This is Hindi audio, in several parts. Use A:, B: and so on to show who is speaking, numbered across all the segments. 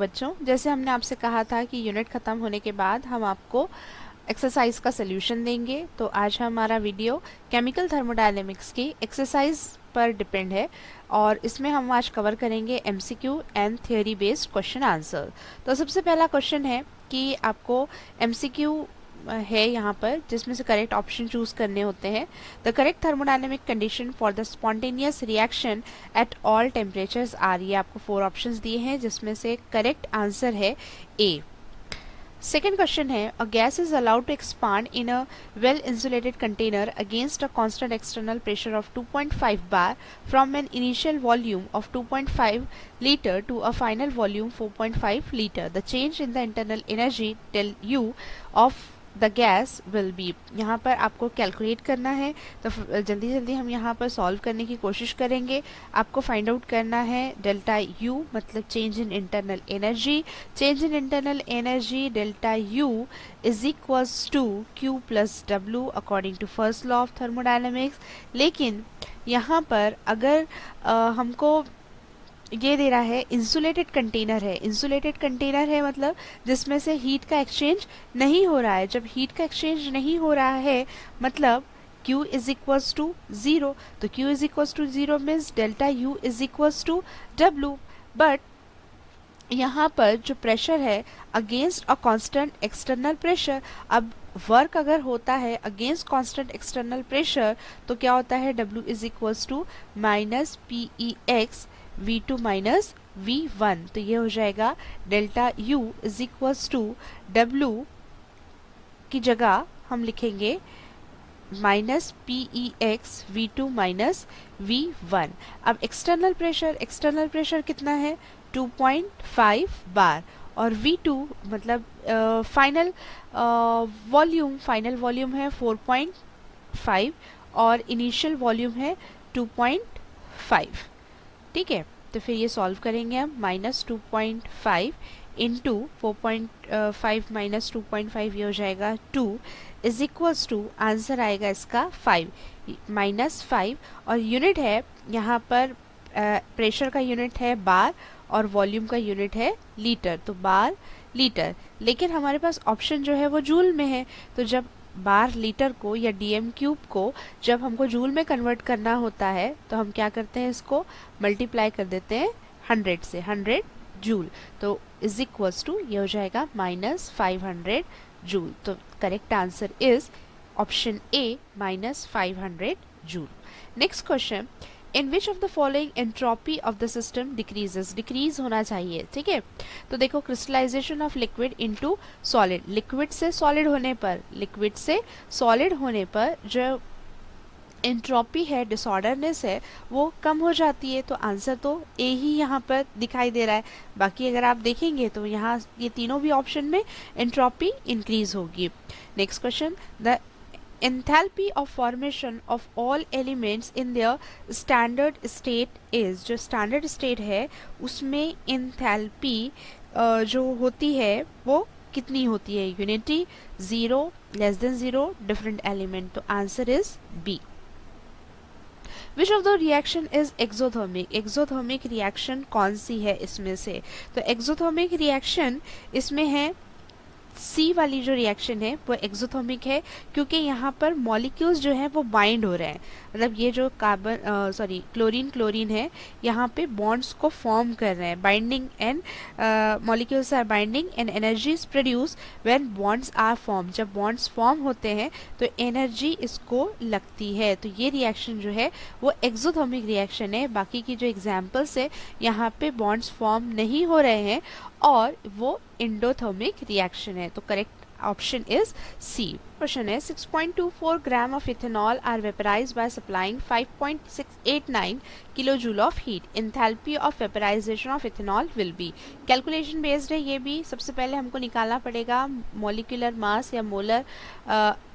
A: बच्चों, जैसे हमने आपसे कहा था कि यूनिट ख़त्म होने के बाद हम आपको एक्सरसाइज का सल्यूशन देंगे। तो आज हमारा वीडियो केमिकल थर्मोडायनेमिक्स की एक्सरसाइज पर डिपेंड है और इसमें हम आज कवर करेंगे MCQ and theory based question answer. तो सबसे पहला क्वेश्चन है कि आपको एमसीक्यू है यहाँ पर, जिसमें से करेक्ट ऑप्शन चूज करने होते हैं। The correct thermodynamic condition for the spontaneous reaction at all temperatures are, ये आपको 4 ऑप्शंस दिए हैं जिसमें से करेक्ट आंसर है ए। सेकेंड क्वेश्चन है, a gas is allowed to expand in a well insulated container against a constant external pressure of 2.5 bar from an initial volume of 2.5 liter to a final volume 4.5 liter. The change in the internal energy del U of the gas will be. यहाँ पर आपको कैलकुलेट करना है, तो जल्दी जल्दी हम यहाँ पर सॉल्व करने की कोशिश करेंगे। आपको फाइंड आउट करना है डेल्टा यू मतलब change in internal energy. Change in internal energy delta U is equals to Q plus W according to first law of thermodynamics. लेकिन यहाँ पर अगर हमको ये दे रहा है इंसुलेटेड कंटेनर है, इंसुलेटेड कंटेनर है मतलब जिसमें से हीट का एक्सचेंज नहीं हो रहा है। जब हीट का एक्सचेंज नहीं हो रहा है मतलब Q इज इक्वल्स टू 0, तो Q is equals to 0 means delta U is equals to W। But यहाँ पर जो प्रेशर है against a constant external pressure, अब वर्क अगर होता है अगेंस्ट कांस्टेंट एक्सटर्नल प्रेशर तो क्या होता है, W is equals to minus PEX V2 minus V1। तो ये हो जाएगा delta U is equals to W की जगह हम लिखेंगे minus PEX V2 minus V1। अब एक्सटर्नल प्रेशर कितना है 2.5 बार और V2 मतलब फाइनल वॉल्यूम है 4.5 और इनिशियल वॉल्यूम है 2.5। ठीक है, तो फिर ये सॉल्व करेंगे हम। माइनस 2.5 इंटू 4.5 माइनस 2.5 ये हो जाएगा 2 इज इक्वल्स टू आंसर आएगा इसका 5 माइनस 5 और यूनिट है यहाँ पर प्रेशर का यूनिट है बार और वॉल्यूम का यूनिट है लीटर, तो बार लीटर। लेकिन हमारे पास ऑप्शन जो है वो जूल में है, तो जब बार लीटर को या डीएम क्यूब को जब हमको जूल में कन्वर्ट करना होता है तो हम क्या करते हैं, इसको मल्टीप्लाई कर देते हैं 100 से, 100 जूल। तो इज इक्वल्स टू ये हो जाएगा माइनस 500 जूल। तो correct answer is option A minus 500 joule. Next question, in which of the following entropy of the system decreases, decrease होना चाहिए। ठीक है, तो देखो crystallisation of liquid into solid, liquid से सॉलिड होने पर जो एंट्रोपी है, डिसऑर्डरनेस है, वो कम हो जाती है। तो आंसर तो ए ही यहाँ पर दिखाई दे रहा है। बाकी अगर आप देखेंगे तो यहाँ ये तीनों भी ऑप्शन में एंट्रोपी इंक्रीज होगी। Next question, the enthalpy of formation of all elements in their standard state is, जो standard state है उसमें enthalpy जो होती है वो कितनी होती है, unity, 0, less than 0, different element. तो answer is B. Which of the reaction is exothermic, exothermic reaction कौन सी है इसमें से, तो एक्सोथर्मिक रिएक्शन इसमें है सी वाली जो रिएक्शन है वो एक्सोथर्मिक है, क्योंकि यहाँ पर मॉलिक्यूल्स जो हैं वो बाइंड हो रहे हैं। मतलब ये जो क्लोरीन है यहाँ पे बॉन्ड्स को फॉर्म कर रहे हैं, binding and molecules are binding and energy is produce when bonds are form. जब बॉन्ड्स फॉर्म होते हैं तो एनर्जी इसको लगती है। तो ये रिएक्शन जो है वो एक्सोथर्मिक रिएक्शन है। बाकी की जो एग्जाम्पल्स है यहाँ पे बॉन्ड्स फॉर्म नहीं हो रहे हैं और वो एंडोथर्मिक रिएक्शन है। तो correct option is C. Question है, 6.24 gram of ethanol are vaporised by supplying 5.689 kilojoule of heat, enthalpy of vaporisation of ethanol will be. Calculation based है ये भी। सबसे पहले हमको निकालना पड़ेगा मॉलिक्यूलर मास या मोलर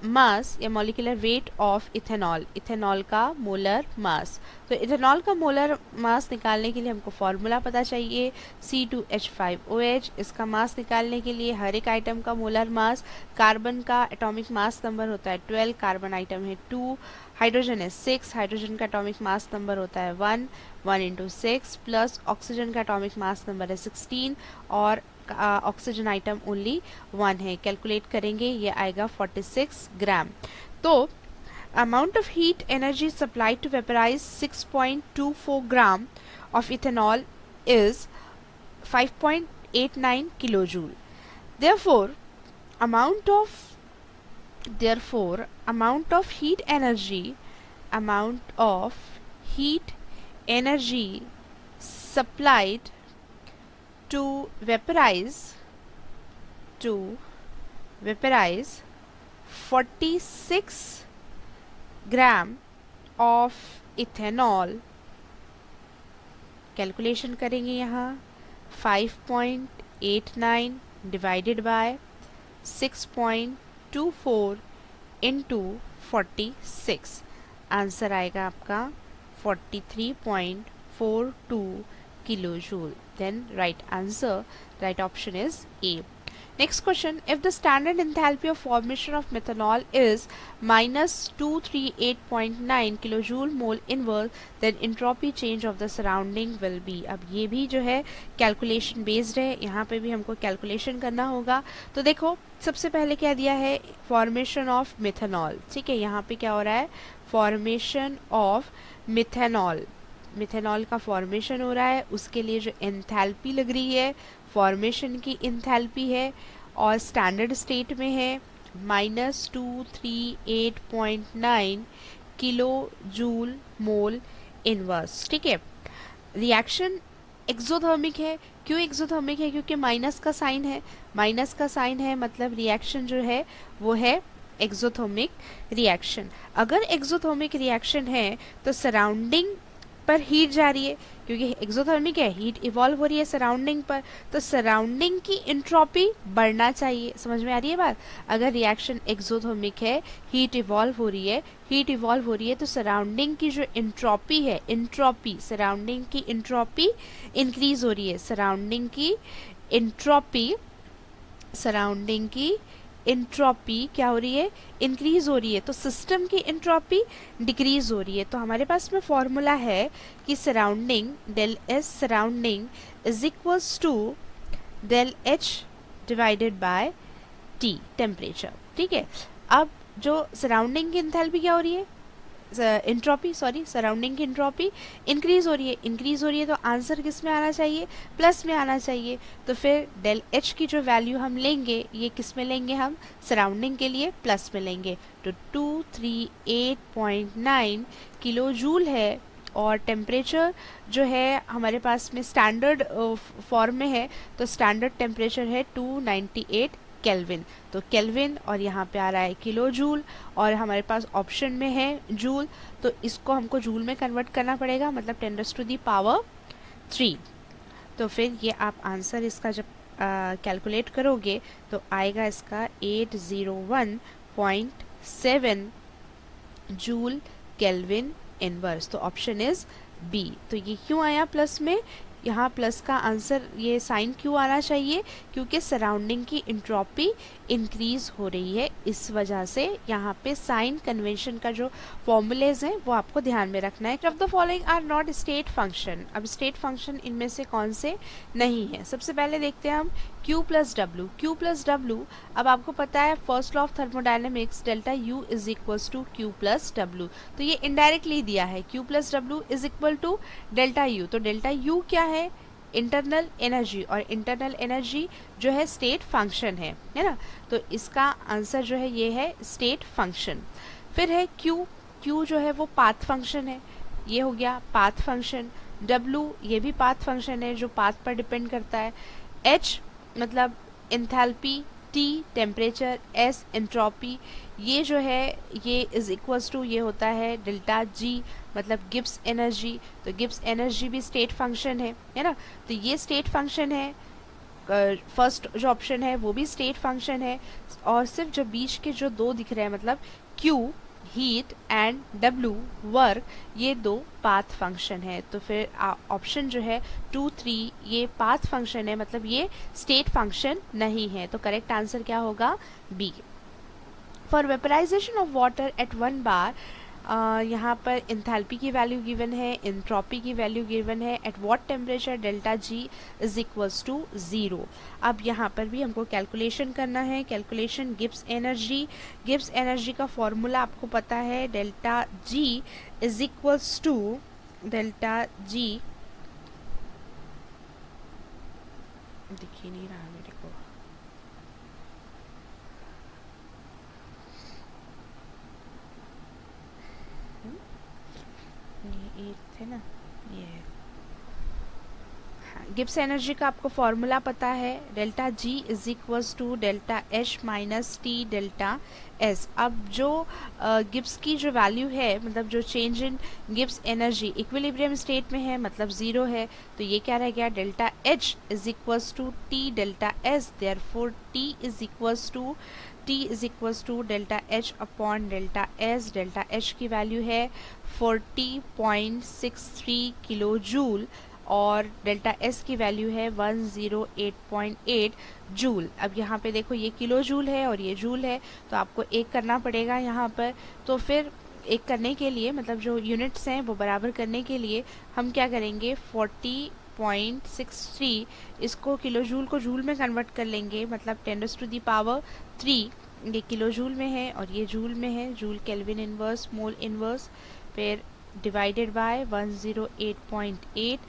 A: मास या molecular weight of ethanol, ethanol का मोलर मास। तो इथेनॉल का मोलर मास निकालने के लिए हमको फॉर्मूला पता चाहिए, C2H5OH। इसका मास निकालने के लिए हर एक आइटम का मोलर मास, कार्बन का एटॉमिक मास नंबर होता है 12, कार्बन आइटम है 2, हाइड्रोजन है 6, हाइड्रोजन का एटॉमिक मास नंबर होता है 1, 1 इंटू 6 प्लस ऑक्सीजन का एटॉमिक मास नंबर है 16 और ऑक्सीजन आइटम ओनली 1 है। कैलकुलेट करेंगे ये आएगा 46 ग्राम। तो amount of heat energy supplied to vaporize 6.24 gram of ethanol is 5.89 kilojoule. Therefore amount of heat energy supplied to vaporize 46 gram of ethanol, calculation करेंगे यहाँ 5.89 डिवाइडेड बाय 6.24 इंटू 46, आंसर आएगा आपका 43.42 kilo joule. Then right answer, right option is A. Next question, if the standard enthalpy of formation of methanol is minus 238.9 kilojoule mole inverse, then entropy change of the surrounding will be। अब ये भी जो है कैलकुलेशन बेस्ड है, यहाँ पे भी हमको कैलकुलेशन करना होगा। तो देखो सबसे पहले क्या दिया है, फॉर्मेशन ऑफ मिथेनॉल, ठीक है, यहाँ पे क्या हो रहा है, फॉर्मेशन ऑफ मिथेनॉल, मिथेनॉल का फॉर्मेशन हो रहा है, उसके लिए जो एंथैल्पी लग रही है फॉर्मेशन की एंथैल्पी है और स्टैंडर्ड स्टेट में है minus 238.9 kilo joule mole inverse, ठीक है। रिएक्शन एक्सोथर्मिक है, क्यों एक्सोथर्मिक है, क्योंकि माइनस का साइन है, माइनस का साइन है मतलब रिएक्शन जो है वो है एक्सोथर्मिक रिएक्शन। अगर एक्सोथर्मिक रिएक्शन है तो सराउंडिंग पर हीट जा रही है, क्योंकि एक्सोथर्मिक है, हीट इवॉल्व हो रही है सराउंडिंग पर, तो सराउंडिंग की एंट्रोपी बढ़ना चाहिए। समझ में आ रही है बात, अगर रिएक्शन एक्सोथर्मिक है, हीट इवॉल्व हो रही है, हीट इवॉल्व हो रही है तो सराउंडिंग की जो एंट्रोपी है, एंट्रोपी, सराउंडिंग की एंट्रोपी इंक्रीज हो रही है, सराउंडिंग की एंट्रोपी, सराउंडिंग की एंट्रोपी क्या हो रही है, इंक्रीज हो रही है, तो सिस्टम की एंट्रोपी डिक्रीज हो रही है। तो हमारे पास में फॉर्मूला है कि surrounding del S surrounding is equals to del H divided by T temperature, ठीक है। अब जो सराउंडिंग की एंथैल्पी क्या हो रही है, एंट्रोपी, सॉरी, सराउंडिंग की एंट्रोपी इंक्रीज हो रही है, इंक्रीज हो रही है, तो आंसर किस में आना चाहिए, प्लस में आना चाहिए। तो फिर डेल एच की जो वैल्यू हम लेंगे ये किस में लेंगे, हम सराउंडिंग के लिए प्लस में लेंगे, तो 238.9 किलो जूल है और टेम्परेचर जो है हमारे पास में स्टैंडर्ड फॉर्म में है, तो स्टैंडर्ड टेम्परेचर है 298 केल्विन, तो केल्विन और यहाँ पे आ रहा है किलो जूल और हमारे पास ऑप्शन में है जूल, तो इसको हमको जूल में कन्वर्ट करना पड़ेगा, मतलब 10⁻³ तो फिर ये आप आंसर इसका जब कैलकुलेट करोगे तो आएगा इसका 801.7 जूल केल्विन इनवर्स, तो ऑप्शन इज बी। तो ये क्यों आया प्लस में, यहाँ प्लस का आंसर ये साइन क्यों आना चाहिए, क्योंकि सराउंडिंग की एंट्रोपी इंक्रीज हो रही है, इस वजह से यहाँ पे साइन कन्वेंशन का जो फॉर्मूलेज हैं वो आपको ध्यान में रखना है। Of the following are not state function, अब स्टेट फंक्शन इनमें से कौन से नहीं है। सबसे पहले देखते हैं हम Q plus W, Q plus W, अब आपको पता है first law of thermodynamics delta U is equals to Q plus W, तो ये इनडायरेक्टली दिया है Q plus W is equal to delta U, तो डेल्टा U क्या है, इंटरनल एनर्जी, और इंटरनल एनर्जी जो है स्टेट फंक्शन है ना, तो इसका आंसर जो है ये है स्टेट फंक्शन। फिर है Q, Q जो है वो पाथ फंक्शन है, ये हो गया पाथ फंक्शन, W ये भी पाथ फंक्शन है जो पाथ पर डिपेंड करता है, H मतलब enthalpy, T temperature, S entropy, ये जो है ये इज इक्वल्स टू ये होता है डेल्टा G मतलब गिब्स एनर्जी, तो गिब्स एनर्जी भी स्टेट फंक्शन है ना, तो ये स्टेट फंक्शन है, फर्स्ट जो ऑप्शन है वो भी स्टेट फंक्शन है, और सिर्फ जो बीच के जो दो दिख रहे हैं मतलब Q heat and W work, ये दो पाथ फंक्शन है, तो फिर ऑप्शन जो है 2, 3 ये पाथ फंक्शन है, मतलब ये स्टेट फंक्शन नहीं है, तो करेक्ट आंसर क्या होगा, B. For vaporization of water at 1 bar, यहाँ पर इंथैल्पी की वैल्यू गिवन है, एंट्रोपी की वैल्यू गिवन है, at what temperature delta G is equals to 0। अब यहाँ पर भी हमको कैलकुलेशन करना है, calculation Gibbs energy. Gibbs energy का फॉर्मूला आपको पता है, delta G is equals to delta G, दिखी नहीं रहा मेरे को, ये थे ना, ये गिब्स एनर्जी का आपको फॉर्मूला पता है, delta G is equals to delta H minus T delta S. अब जो गिब्स की जो वैल्यू है, मतलब जो change in Gibbs energy equilibrium state में है, मतलब 0 है, तो ये क्या रह गया, delta H is equals to T delta S. Therefore T is equals to delta H upon delta S. Delta H की वैल्यू है 40.63 किलो जूल और डेल्टा एस की वैल्यू है 108.8 जूल। अब यहाँ पे देखो ये किलो जूल है और ये जूल है, तो आपको एक करना पड़ेगा यहाँ पर। तो फिर एक करने के लिए, मतलब जो यूनिट्स हैं वो बराबर करने के लिए हम क्या करेंगे, 40.63 इसको किलो जूल को जूल में कन्वर्ट कर लेंगे, मतलब 10⁻³ ये किलो जूल में है और ये जूल में है, joule kelvin inverse mole inverse, फिर डिवाइडेड बाय 108.8।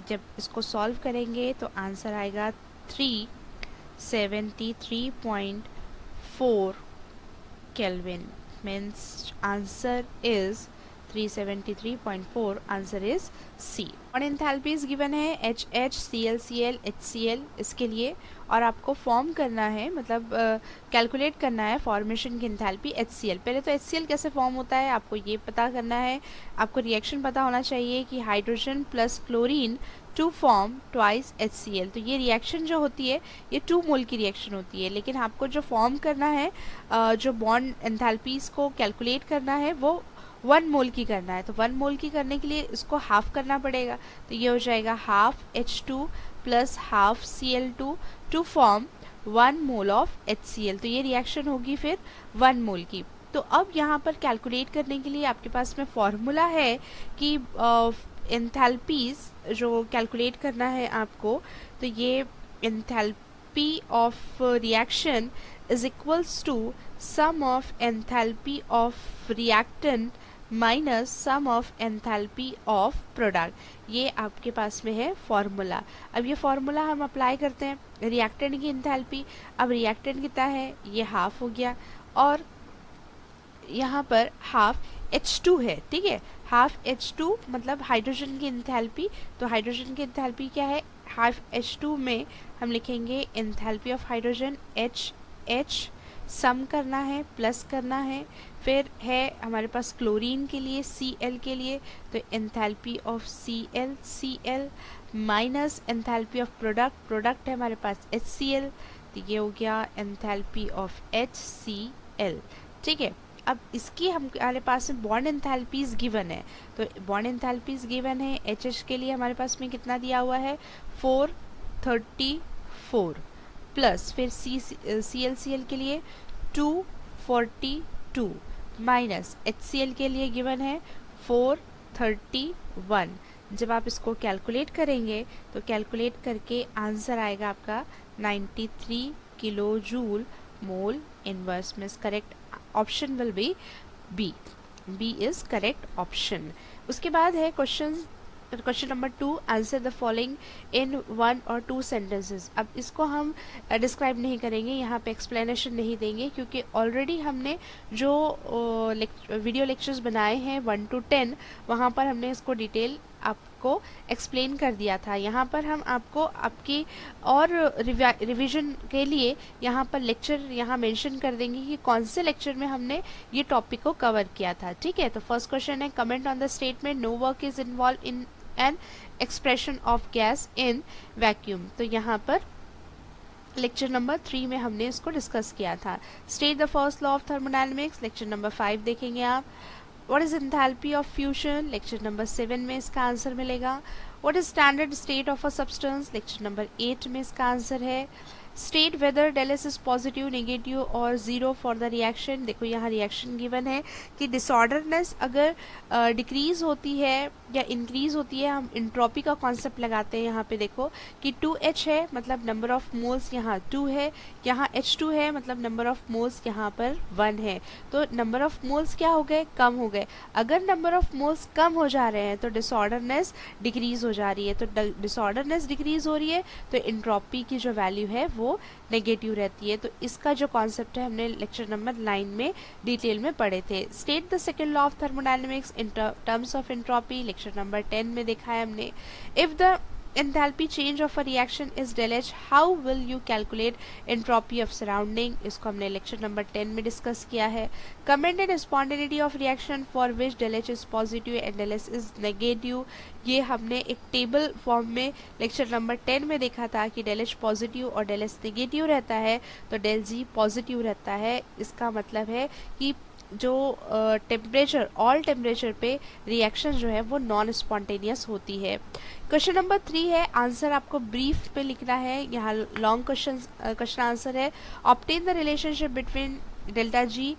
A: जब इसको सॉल्व करेंगे तो आंसर आएगा 373.4 kelvin. Means answer is 373.4, answer is C. और एंथैल्पीज गिवन है HH, ClCl, HCl इसके लिए, और आपको फॉर्म करना है, मतलब कैलकुलेट करना है फॉर्मेशन की एंथैल्पी HCl। पहले तो HCl कैसे फॉर्म होता है आपको ये पता करना है। आपको रिएक्शन पता होना चाहिए कि hydrogen plus chlorine to form twice HCl। तो ये रिएक्शन जो होती है ये 2 मोल की रिएक्शन होती है, लेकिन आपको जो फॉर्म करना है, जो बॉन्ड एंथैल्पीज को कैलकुलेट करना है वो 1 मोल की करना है। तो 1 मोल की करने के लिए इसको हाफ करना पड़ेगा, तो ये हो जाएगा half H2 plus half Cl2 to form 1 mole of HCl। तो ये रिएक्शन होगी फिर 1 मोल की। तो अब यहाँ पर कैलकुलेट करने के लिए आपके पास में फॉर्मूला है कि एंथैल्पीज जो कैलकुलेट करना है आपको, तो ये enthalpy of reaction is equals to sum of enthalpy of reactant minus sum of enthalpy of product. ये आपके पास में है फॉर्मूला। अब ये फॉर्मूला हम अप्लाई करते हैं रिएक्टेंट की एंथैल्पी। अब रिएक्टेंट कितना है, ये हाफ हो गया, और यहाँ पर हाफ H2 है, ठीक है, हाफ H2 मतलब हाइड्रोजन की एंथैल्पी। तो हाइड्रोजन की एंथैल्पी क्या है, हाफ H2 में हम लिखेंगे एंथैल्पी ऑफ हाइड्रोजन HH, सम करना है, प्लस करना है। फिर है हमारे पास क्लोरीन के लिए, Cl के लिए, तो enthalpy of Cl minus enthalpy of product है हमारे पास HCl, तो ये हो गया एंथैल्पी ऑफ HCl, ठीक है। अब इसकी हमारे पास में बॉन्ड एंथैल्पीज गिवन है, तो बॉन्ड एंथैल्पीज गिवन है HH के लिए हमारे पास में कितना दिया हुआ है 434, प्लस फिर ClCl के लिए 242 माइनस HCl के लिए गिवन है 431। जब आप इसको कैलकुलेट करेंगे तो कैलकुलेट करके आंसर आएगा आपका 93 किलो जूल मोल इनवर्स। में correct option will be B. B is correct option. उसके बाद है question number 2, answer the following in 1 और 2 सेंटेंसेस। अब इसको हम डिस्क्राइब नहीं करेंगे, यहाँ पे एक्सप्लेनेशन नहीं देंगे, क्योंकि ऑलरेडी हमने जो वीडियो लेक्चर्स बनाए हैं 1 to 10, वहाँ पर हमने इसको डिटेल आपको एक्सप्लेन कर दिया था। यहाँ पर हम आपको आपकी और रिवीजन के लिए यहाँ पर लेक्चर यहाँ मेंशन कर देंगे कि कौन से लेक्चर में हमने ये टॉपिक को कवर किया था, ठीक है। तो फर्स्ट क्वेश्चन है, comment on the statement no work is involve in an expression of gas in vacuum. तो यहाँ पर लेक्चर नंबर 3 में हमने इसको डिस्कस किया था। State the first law of thermodynamics, lecture number 5 देखेंगे आप। What is enthalpy of fusion? Lecture number 7 में इसका आंसर मिलेगा। What is standard state of a substance? Lecture number 8 में इसका आंसर है। State whether del S is positive, negative और ज़ीरो फॉर द रिएक्शन। देखो यहाँ रिएक्शन गिवन है कि डिसऑर्डरनेस अगर डिक्रीज होती है या इंक्रीज होती है, हम इंट्रोपी का कॉन्सेप्ट लगाते हैं। यहाँ पे देखो कि 2H है मतलब नंबर ऑफ मोल्स यहाँ 2 है, यहाँ H2 है मतलब नंबर ऑफ मोल्स यहाँ पर 1 है। तो नंबर ऑफ मोल्स क्या हो गए, कम हो गए। अगर नंबर ऑफ मोल्स कम हो जा रहे हैं तो डिसऑर्डरनेस डिक्रीज हो जा रही है। तो डिसऑर्डरनेस डिक्रीज हो रही है तो इंट्रोपी की जो वैल्यू है वो नेगेटिव रहती है। तो इसका जो कॉन्सेप्ट है हमने लेक्चर नंबर 9 में डिटेल में पढ़े थे। State the second law of thermodynamics in terms of entropy, lecture number 10 में देखा है हमने। If the enthalpy change of a reaction is del H, how will you calculate entropy of surrounding, इसको हमने लेक्चर नंबर 10 में डिस्कस किया है। Commented spontaneity of reaction for which del H is positive and del S is negative, ये हमने एक टेबल फॉर्म में लेक्चर नंबर 10 में देखा था कि del H पॉजिटिव और del S नेगेटिव रहता है तो del G पॉजिटिव रहता है। इसका मतलब है कि जो टेम्परेचर ऑल टेम्परेचर पे रिएक्शन जो है वो नॉन स्पॉन्टेनियस होती है। क्वेश्चन नंबर 3 है, आंसर आपको ब्रीफ पे लिखना है। यहाँ लॉन्ग क्वेश्चन आंसर है। Obtain the relationship between delta G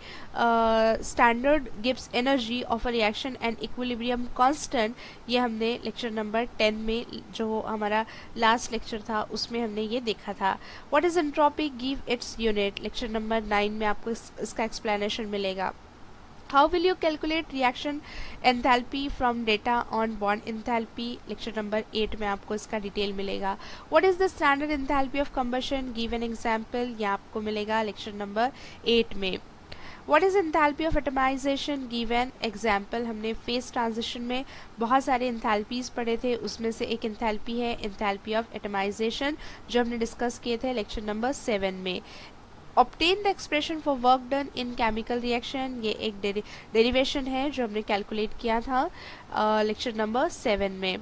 A: standard gives energy of a reaction and equilibrium constant, ये हमने लेक्चर नंबर 10 में जो हमारा लास्ट लेक्चर था उसमें हमने ये देखा था। What is entropy, give its unit, lecture number 9 में आपको इसका एक्सप्लेनेशन मिलेगा। How will you calculate reaction enthalpy from data on bond enthalpy, lecture number 8 में आपको इसका डिटेल मिलेगा। What is the standard enthalpy of combustion, give an example, ये आपको मिलेगा लेक्चर नंबर 8 में। What is enthalpy of atomization, give an example, हमने phase transition में बहुत सारे enthalpies पढ़े थे, उसमें से एक enthalpy है enthalpy of atomization जो हमने डिस्कस किए थे लेक्चर नंबर 7 में। Obtain the expression for work done in chemical reaction, ये एक डेरिवेशन है जो हमने कैलकुलेट किया था लेक्चर नंबर 7 में।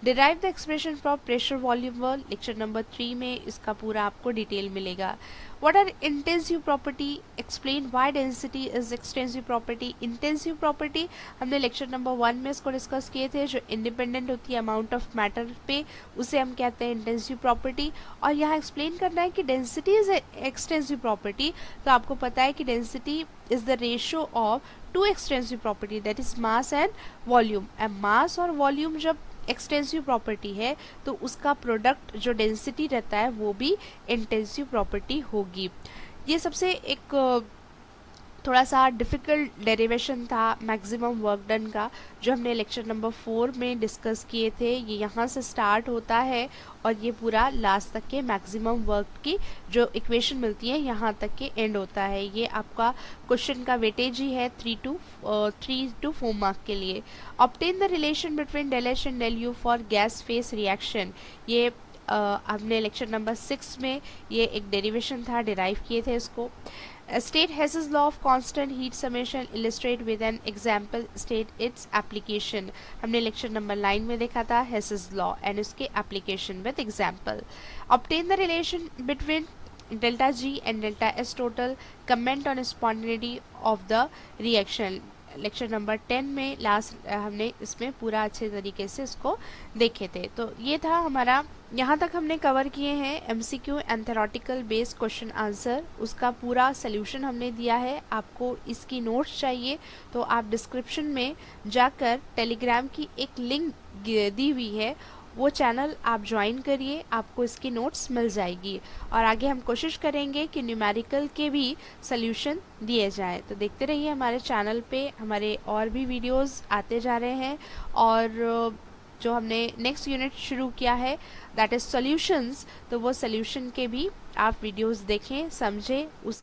A: Derive the expression for pressure volume work, lecture number 3 में इसका पूरा आपको डिटेल मिलेगा। What are intensive property, explain why density is extensive property. Intensive property हमने लेक्चर नंबर 1 में इसको डिस्कस किए थे, जो इंडिपेंडेंट होती है अमाउंट ऑफ मैटर पे, उसे हम कहते हैं इंटेंसिव प्रॉपर्टी। और यहाँ एक्सप्लेन करना है कि डेंसिटी इज एक्सटेंसिव प्रॉपर्टी, तो आपको पता है कि density is the ratio of two extensive property, that is mass and volume. Mass और वॉल्यूम जब एक्सटेंसिव प्रॉपर्टी है तो उसका प्रोडक्ट जो डेंसिटी रहता है वो भी इंटेंसिव प्रॉपर्टी होगी। ये सबसे एक थोड़ा सा डिफ़िकल्ट डेरिवेशन था मैक्सिमम वर्क डन का, जो हमने लेक्चर नंबर 4 में डिस्कस किए थे। ये यहाँ से स्टार्ट होता है और ये पूरा लास्ट तक के मैक्सिमम वर्क की जो इक्वेशन मिलती है यहाँ तक के एंड होता है। ये आपका क्वेश्चन का वेटेज ही है 3 to 4 मार्क के लिए। Obtain the relation between del H and del U for gas phase reaction, ये हमने लेक्चर नंबर 6 में ये एक डेरिवेशन था, डिराइव किए थे इसको। State Hess's law of constant heat summation, illustrate with an example, state its application, हमने लेक्चर नंबर 9 में देखा था Hess's law and उसके application with example। Obtain the relation between delta G and delta S total, comment on spontaneity of the reaction, lecture number 10 में लास्ट हमने इसमें पूरा अच्छे तरीके से इसको देखे थे। तो ये था हमारा, यहाँ तक हमने कवर किए हैं MCQ and theoretical based question answer, उसका पूरा सोल्यूशन हमने दिया है। आपको इसकी नोट्स चाहिए तो आप डिस्क्रिप्शन में जाकर टेलीग्राम की एक लिंक दी हुई है, वो चैनल आप ज्वाइन करिए, आपको इसकी नोट्स मिल जाएगी। और आगे हम कोशिश करेंगे कि न्यूमेरिकल के भी सोल्यूशन दिए जाएं। तो देखते रहिए हमारे चैनल पे, हमारे और भी वीडियोस आते जा रहे हैं। और जो हमने नेक्स्ट यूनिट शुरू किया है दैट इज़ सॉल्यूशंस, तो वो सॉल्यूशन के भी आप वीडियोस देखें, समझें, उस